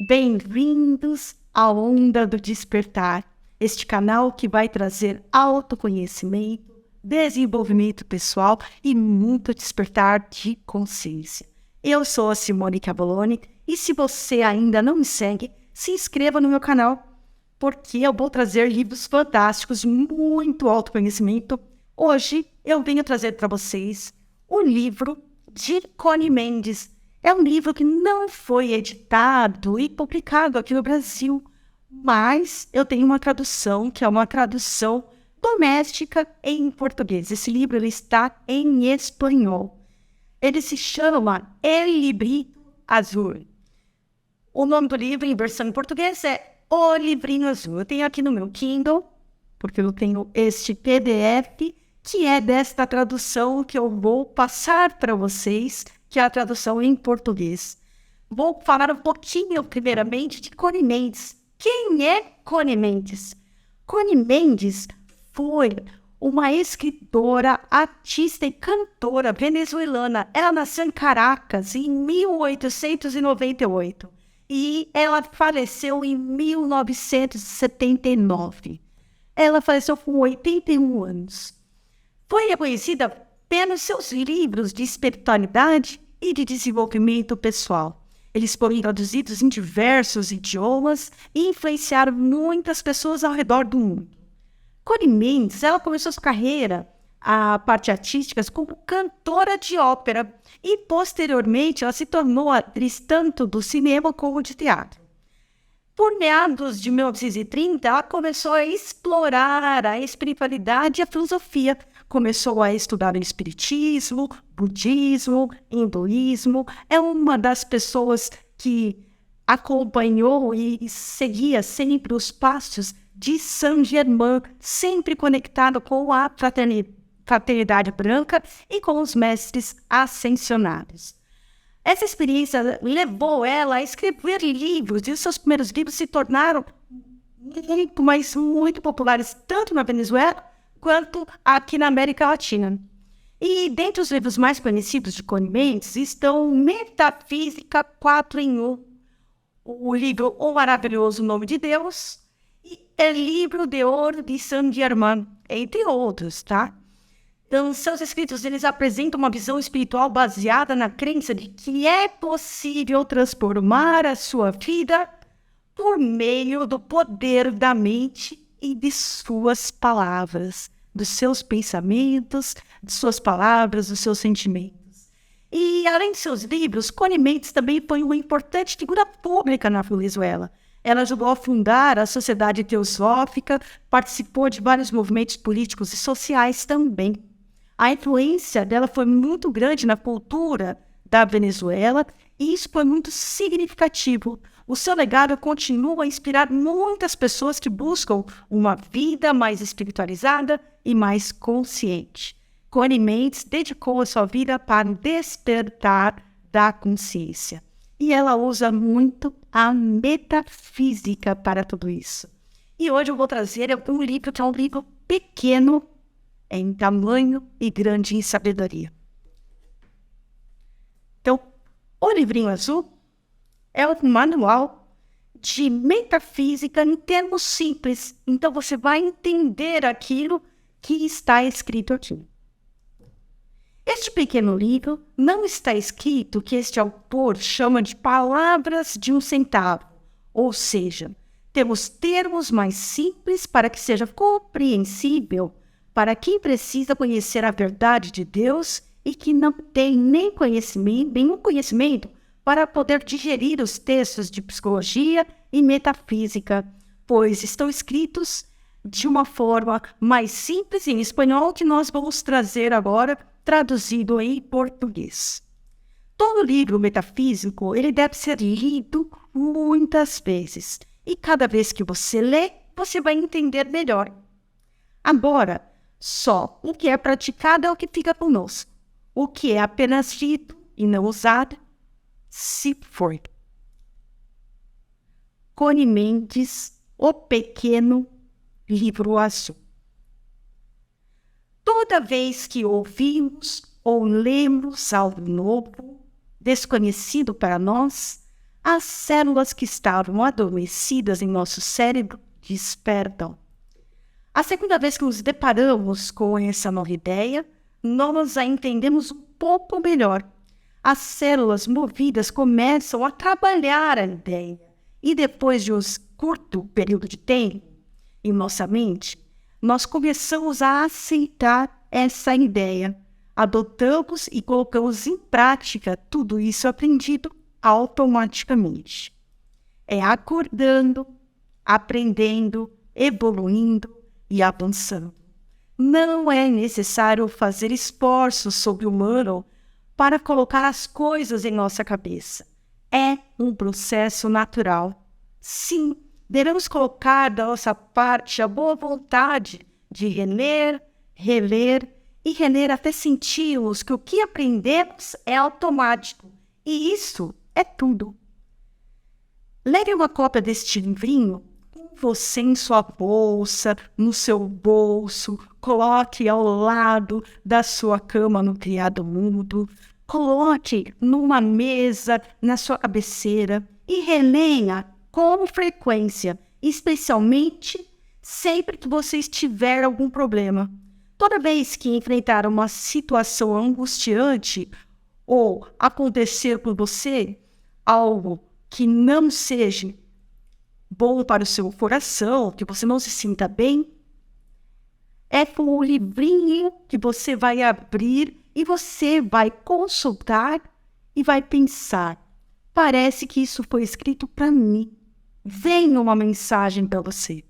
Bem-vindos à Onda do Despertar, este canal que vai trazer autoconhecimento, desenvolvimento pessoal e muito despertar de consciência. Eu sou a Simone Cavoloni e se você ainda não me segue, se inscreva no meu canal, porque eu vou trazer livros fantásticos de muito autoconhecimento. Hoje eu venho trazer para vocês o livro de Connie Mendes. É um livro que não foi editado e publicado aqui no Brasil, mas eu tenho uma tradução, que é uma tradução doméstica em português. Esse livro ele está em espanhol. Ele se chama El Librito Azul. O nome do livro, em versão em português, é O Livrinho Azul. Eu tenho aqui no meu Kindle, porque eu tenho este PDF, que é desta tradução que eu vou passar para vocês, que é a tradução em português. Vou falar um pouquinho, primeiramente, de Connie Mendes. Quem é Connie Mendes? Connie Mendes foi uma escritora, artista e cantora venezuelana. Ela nasceu em Caracas em 1898 e ela faleceu em 1979. Ela faleceu com 81 anos. Foi reconhecida pelos seus livros de espiritualidade e de desenvolvimento pessoal. Eles foram traduzidos em diversos idiomas e influenciaram muitas pessoas ao redor do mundo. Connie Mendes, ela começou sua carreira, a parte artística, como cantora de ópera e, posteriormente, ela se tornou atriz tanto do cinema como de teatro. Por meados de 1930, ela começou a explorar a espiritualidade e a filosofia. Começou a estudar o espiritismo, budismo, hinduísmo. É uma das pessoas que acompanhou e seguia sempre os passos de Saint-Germain, sempre conectado com a fraternidade branca e com os mestres ascensionados. Essa experiência levou ela a escrever livros, e os seus primeiros livros se tornaram muito populares, tanto na Venezuela quanto aqui na América Latina. E dentre os livros mais conhecidos de Connie Mendes estão Metafísica 4 em 1, o livro O Maravilhoso Nome de Deus e El Libro de Ouro de Saint-Germain, entre outros, tá? Então, seus escritos, eles apresentam uma visão espiritual baseada na crença de que é possível transformar a sua vida por meio do poder da mente e de suas palavras, dos seus pensamentos, de suas palavras, dos seus sentimentos. E, além de seus livros, Connie Mendes também foi uma importante figura pública na Venezuela. Ela ajudou a fundar a Sociedade Teosófica, participou de vários movimentos políticos e sociais também. A influência dela foi muito grande na cultura da Venezuela e isso foi muito significativo. O seu legado continua a inspirar muitas pessoas que buscam uma vida mais espiritualizada e mais consciente. Connie Mendes dedicou a sua vida para o despertar da consciência. E ela usa muito a metafísica para tudo isso. E hoje eu vou trazer um livro que é um livro pequeno, em tamanho e grande em sabedoria. Então, o Livrinho Azul é um manual de metafísica em termos simples. Então, você vai entender aquilo que está escrito aqui. Este pequeno livro não está escrito que este autor chama de palavras de um centavo, ou seja, temos termos mais simples para que seja compreensível para quem precisa conhecer a verdade de Deus e que não tem nenhum conhecimento para poder digerir os textos de psicologia e metafísica, pois estão escritos de uma forma mais simples em espanhol que nós vamos trazer agora, traduzido em português. Todo livro metafísico ele deve ser lido muitas vezes, e cada vez que você lê, você vai entender melhor. Agora, só o que é praticado é o que fica conosco. O que é apenas dito e não usado, se foi. Connie Mendes, O Pequeno Livro Azul. Toda vez que ouvimos ou lemos algo novo, desconhecido para nós, as células que estavam adormecidas em nosso cérebro despertam. A segunda vez que nos deparamos com essa nova ideia, nós a entendemos um pouco melhor. As células movidas começam a trabalhar a ideia e depois de um curto período de tempo em nossa mente, nós começamos a aceitar essa ideia. Adotamos e colocamos em prática tudo isso aprendido automaticamente. É acordando, aprendendo, evoluindo e avançando. Não é necessário fazer esforços sobre-humanos para colocar as coisas em nossa cabeça. É um processo natural. Sim, devemos colocar da nossa parte a boa vontade de reler, reler e reler até sentirmos que o que aprendemos é automático. E isso é tudo. Leve uma cópia deste livrinho com você em sua bolsa, no seu bolso, coloque ao lado da sua cama no criado mudo, coloque numa mesa na sua cabeceira e releia com frequência, especialmente sempre que você tiver algum problema. Toda vez que enfrentar uma situação angustiante ou acontecer com você algo que não seja bom para o seu coração, que você não se sinta bem, é com o livrinho que você vai abrir e você vai consultar e vai pensar, parece que isso foi escrito para mim. Vem uma mensagem para você.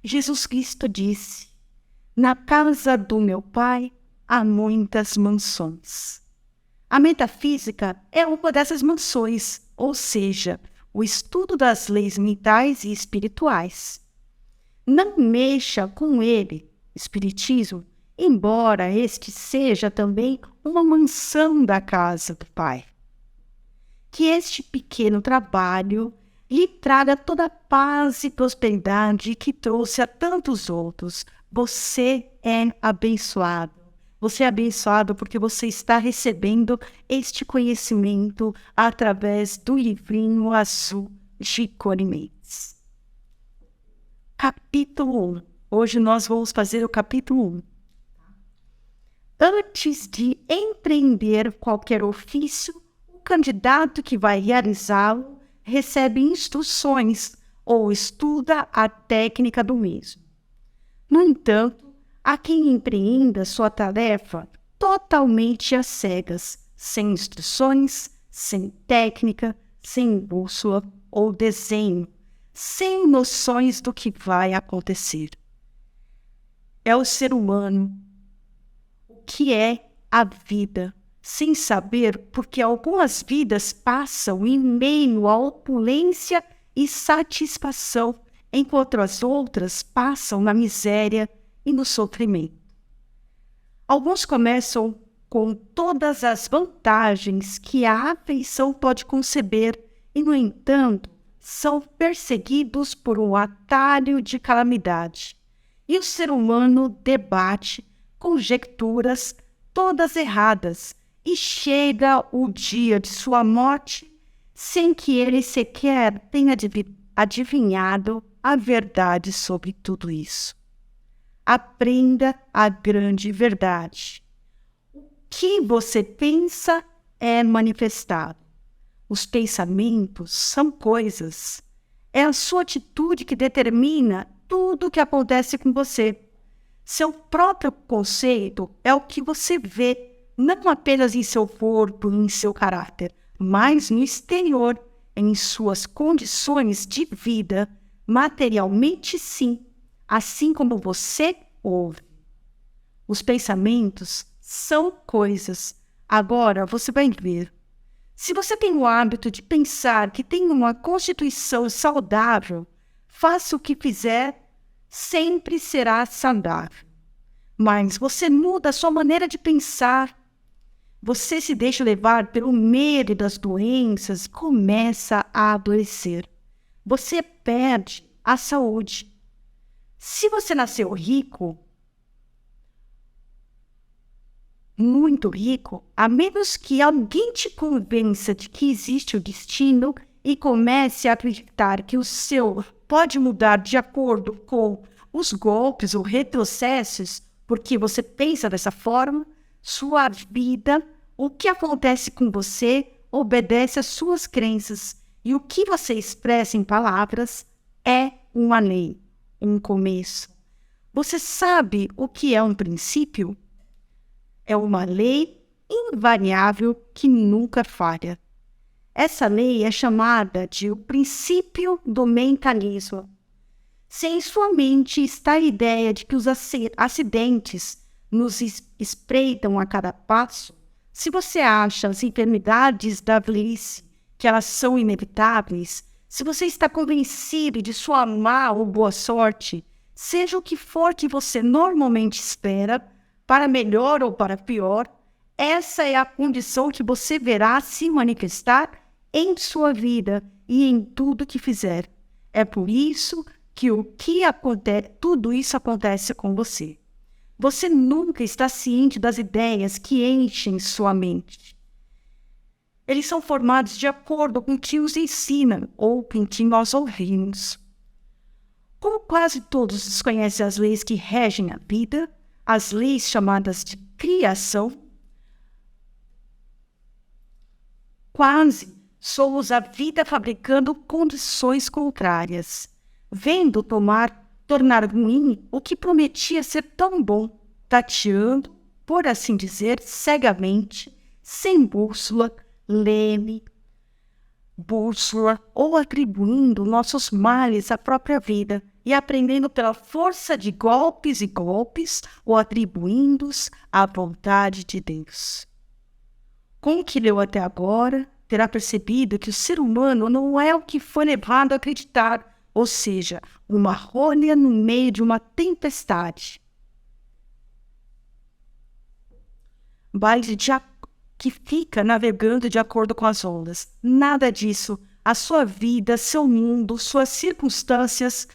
Jesus Cristo disse, na casa do meu Pai há muitas mansões. A metafísica é uma dessas mansões, ou seja, o estudo das leis mentais e espirituais. Não mexa com ele, espiritismo, embora este seja também uma mansão da casa do Pai. Que este pequeno trabalho lhe traga toda a paz e prosperidade que trouxe a tantos outros. Você é abençoado. Você é abençoado porque você está recebendo este conhecimento através do livrinho azul de Connie Mendes. Capítulo 1. Hoje nós vamos fazer o capítulo 1. Antes de empreender qualquer ofício, o candidato que vai realizá-lo recebe instruções ou estuda a técnica do mesmo. No entanto, há quem empreenda sua tarefa totalmente às cegas, sem instruções, sem técnica, sem bússola ou desenho, sem noções do que vai acontecer. É o ser humano. O que é a vida? Sem saber porque algumas vidas passam em meio à opulência e satisfação, enquanto as outras passam na miséria e no sofrimento. Alguns começam com todas as vantagens que a afeição pode conceber e, no entanto, são perseguidos por um atalho de calamidade. E o ser humano debate conjecturas todas erradas e chega o dia de sua morte sem que ele sequer tenha adivinhado a verdade sobre tudo isso. Aprenda a grande verdade. O que você pensa é manifestado. Os pensamentos são coisas. É a sua atitude que determina tudo o que acontece com você. Seu próprio conceito é o que você vê, não apenas em seu corpo e em seu caráter, mas no exterior, em suas condições de vida, materialmente sim, assim como você ouve. Os pensamentos são coisas. Agora você vai ver. Se você tem o hábito de pensar que tem uma constituição saudável, faça o que fizer, sempre será saudável. Mas você muda a sua maneira de pensar. Você se deixa levar pelo medo das doenças e começa a adoecer. Você perde a saúde. Se você nasceu rico, muito rico, a menos que alguém te convença de que existe o destino, e comece a acreditar que o seu pode mudar de acordo com os golpes ou retrocessos, porque você pensa dessa forma, sua vida, o que acontece com você, obedece às suas crenças. E o que você expressa em palavras é uma lei, um começo. Você sabe o que é um princípio? É uma lei invariável que nunca falha. Essa lei é chamada de o princípio do mentalismo. Se em sua mente está a ideia de que os acidentes nos espreitam a cada passo, se você acha as enfermidades da velhice que elas são inevitáveis, se você está convencido de sua má ou boa sorte, seja o que for que você normalmente espera, para melhor ou para pior, essa é a condição que você verá se manifestar em sua vida e em tudo que fizer. É por isso que tudo isso acontece com você. Você nunca está ciente das ideias que enchem sua mente. Eles são formados de acordo com o que os ensina ou com o que nós ouvimos. Como quase todos desconhecem as leis que regem a vida, as leis chamadas de criação, quase somos a vida fabricando condições contrárias, vendo tornar ruim o que prometia ser tão bom, tateando, por assim dizer, cegamente, sem bússola, leme, bússola, ou atribuindo nossos males à própria vida e aprendendo pela força de golpes e golpes, ou atribuindo-os à vontade de Deus. Com o que leu até agora, terá percebido que o ser humano não é o que foi levado a acreditar, ou seja, uma rolha no meio de uma tempestade. Que fica navegando de acordo com as ondas. Nada disso. A sua vida, seu mundo, suas circunstâncias,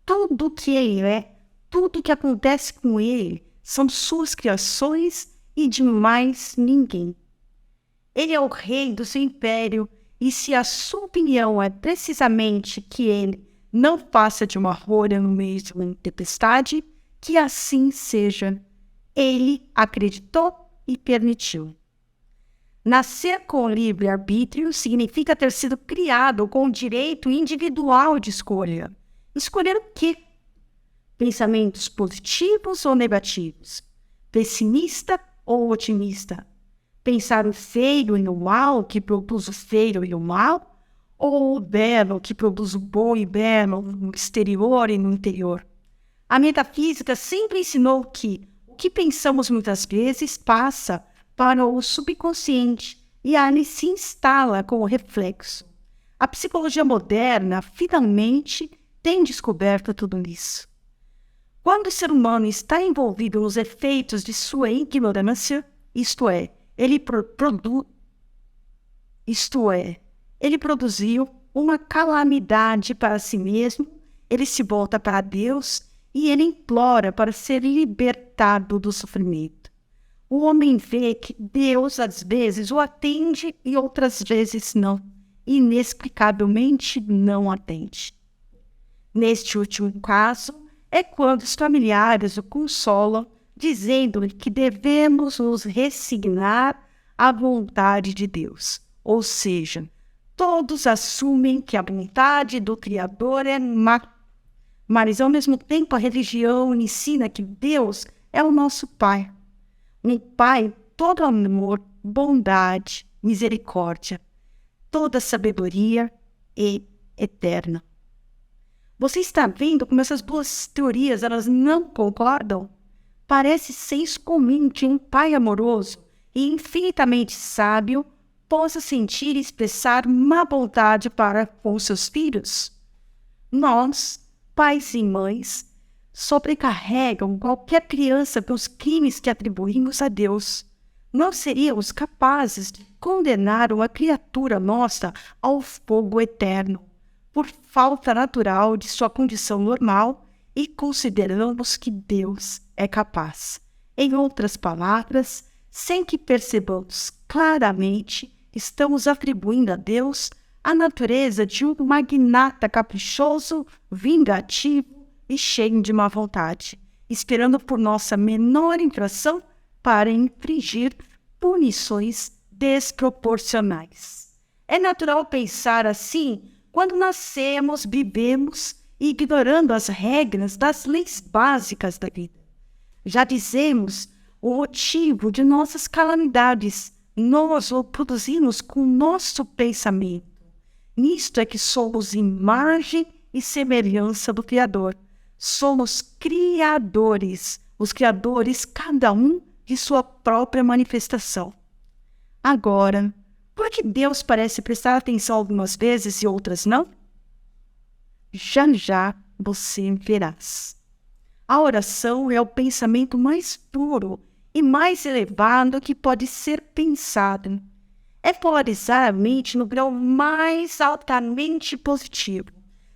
tudo o que ele é, tudo o que acontece com ele, são suas criações e de mais ninguém. Ele é o rei do seu império, e se a sua opinião é precisamente que ele não passa de uma rolha no meio de uma tempestade, que assim seja. Ele acreditou e permitiu. Nascer com livre-arbítrio significa ter sido criado com o direito individual de escolha. Escolher o quê? Pensamentos positivos ou negativos? Pessimista ou otimista? Pensar o feio e o mal, que produz o feio e o mal? Ou o belo, que produz o bom e belo, no exterior e no interior? A metafísica sempre ensinou que o que pensamos muitas vezes passa para o subconsciente e ali se instala como reflexo. A psicologia moderna finalmente tem descoberto tudo isso. Quando o ser humano está envolvido nos efeitos de sua ignorância, isto é, ele produziu uma calamidade para si mesmo, ele se volta para Deus e ele implora para ser libertado do sofrimento. O homem vê que Deus, às vezes, o atende e outras vezes não. Inexplicavelmente não atende. Neste último caso, é quando os familiares o consolam, dizendo-lhe que devemos nos resignar à vontade de Deus. Ou seja, todos assumem que a vontade do Criador é má. Mas, ao mesmo tempo, a religião ensina que Deus é o nosso Pai. Um Pai todo amor, bondade, misericórdia, toda sabedoria e eterna. Você está vendo como essas duas teorias elas não concordam? Parece senso comum que um pai amoroso e infinitamente sábio possa sentir e expressar má vontade para com seus filhos. Nós, pais e mães, sobrecarregam qualquer criança pelos crimes que atribuímos a Deus. Não seríamos capazes de condenar uma criatura nossa ao fogo eterno, por falta natural de sua condição normal, e consideramos que Deus é capaz. Em outras palavras, sem que percebamos claramente, estamos atribuindo a Deus a natureza de um magnata caprichoso, vingativo e cheio de má vontade, esperando por nossa menor infração para infligir punições desproporcionais. É natural pensar assim quando nascemos, vivemos, ignorando as regras das leis básicas da vida. Já dizemos o motivo de nossas calamidades, nós o produzimos com nosso pensamento. Nisto é que somos imagem e semelhança do Criador. Somos criadores, os criadores, cada um de sua própria manifestação. Agora, por que Deus parece prestar atenção algumas vezes e outras não? Já já você verás. A oração é o pensamento mais puro e mais elevado que pode ser pensado. É polarizar a mente no grau mais altamente positivo.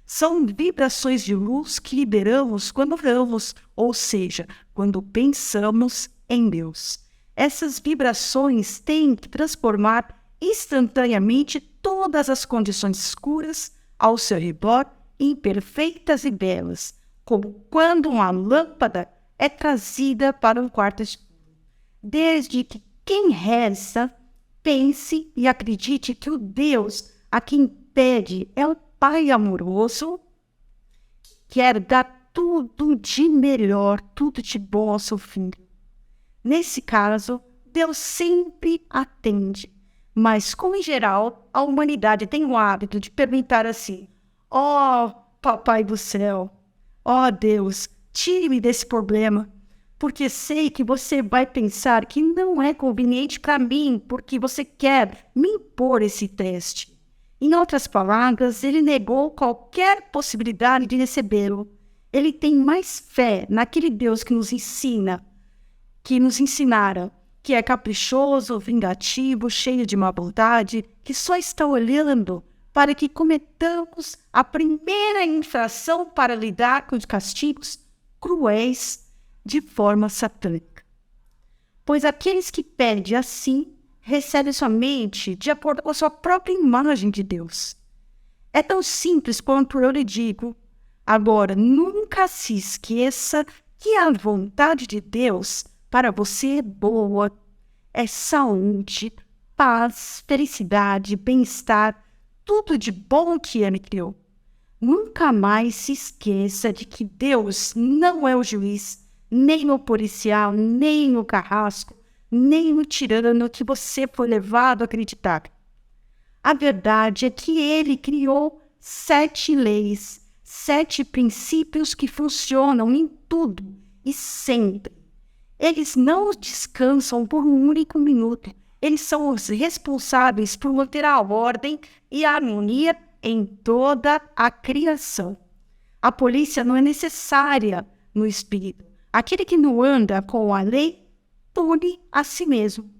São vibrações de luz que liberamos quando oramos, ou seja, quando pensamos em Deus. Essas vibrações têm que transformar instantaneamente todas as condições escuras ao seu redor em perfeitas e belas, como quando uma lâmpada é trazida para um quarto escuro. Desde que quem reza pense e acredite que o Deus a quem pede é o Pai amoroso, que quer dar tudo de melhor, tudo de bom ao seu filho. Nesse caso, Deus sempre atende, mas como em geral a humanidade tem o hábito de perguntar assim: ó Papai do céu, ó Deus, tire-me desse problema, porque sei que você vai pensar que não é conveniente para mim, porque você quer me impor esse teste. Em outras palavras, ele negou qualquer possibilidade de recebê-lo. Ele tem mais fé naquele Deus que nos ensinara, que é caprichoso, vingativo, cheio de má vontade, que só está olhando para que cometamos a primeira infração para lidar com os castigos cruéis de forma satânica. Pois aqueles que pedem assim, recebem somente de acordo com a sua própria imagem de Deus. É tão simples quanto eu lhe digo. Agora, nunca se esqueça que a vontade de Deus para você é boa, é saúde, paz, felicidade, bem-estar, tudo de bom que Ele criou. Nunca mais se esqueça de que Deus não é o juiz, nem o policial, nem o carrasco, nem o tirano que você foi levado a acreditar. A verdade é que Ele criou 7 leis, 7 princípios que funcionam em tudo e sempre. Eles não descansam por um único minuto. Eles são os responsáveis por manter a ordem e a harmonia em toda a criação. A polícia não é necessária no espírito. Aquele que não anda com a lei, pune a si mesmo.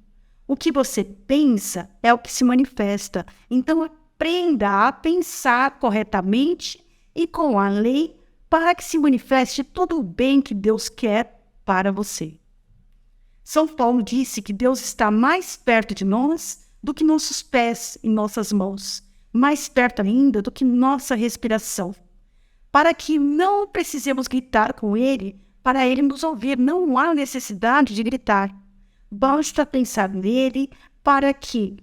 O que você pensa é o que se manifesta. Então, aprenda a pensar corretamente e com a lei para que se manifeste todo o bem que Deus quer para você. São Paulo disse que Deus está mais perto de nós do que nossos pés e nossas mãos, mais perto ainda do que nossa respiração. Para que não precisemos gritar com Ele, para Ele nos ouvir, não há necessidade de gritar. Basta pensar nele para que,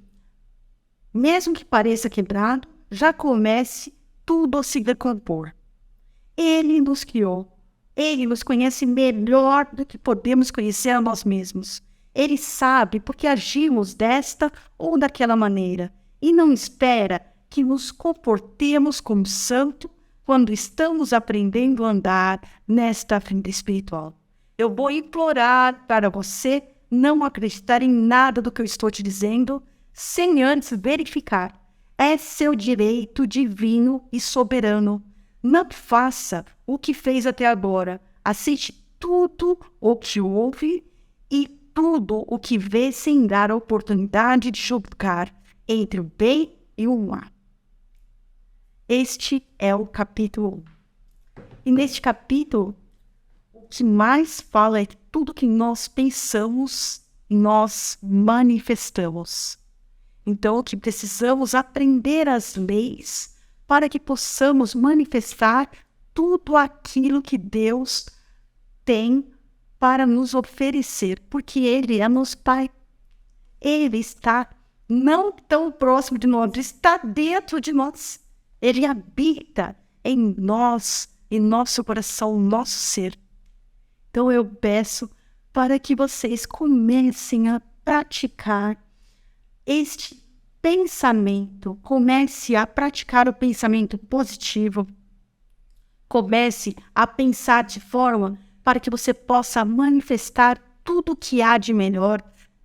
mesmo que pareça quebrado, já comece tudo a se decompor. Ele nos criou. Ele nos conhece melhor do que podemos conhecer a nós mesmos. Ele sabe porque agimos desta ou daquela maneira e não espera que nos comportemos como santo quando estamos aprendendo a andar nesta vida espiritual. Eu vou implorar para você não acreditar em nada do que eu estou te dizendo sem antes verificar. É seu direito divino e soberano. Não faça o que fez até agora. Aceite tudo o que ouve e tudo o que vê sem dar a oportunidade de julgar entre o bem e o mal. Este é o capítulo 1. E neste capítulo, o que mais fala é que tudo que nós pensamos, nós manifestamos. Então, o que precisamos aprender as leis para que possamos manifestar tudo aquilo que Deus tem para nos oferecer, porque Ele é nosso Pai. Ele está não tão próximo de nós, está dentro de nós. Ele habita em nós, em nosso coração, nosso ser. Então eu peço para que vocês comecem a praticar este pensamento, comece a praticar o pensamento positivo, comece a pensar de forma para que você possa manifestar tudo o que há de melhor,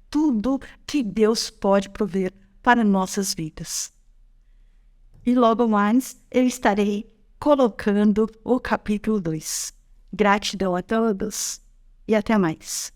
tudo que Deus pode prover para nossas vidas. E logo mais eu estarei colocando o capítulo 2. Gratidão a todos e até mais.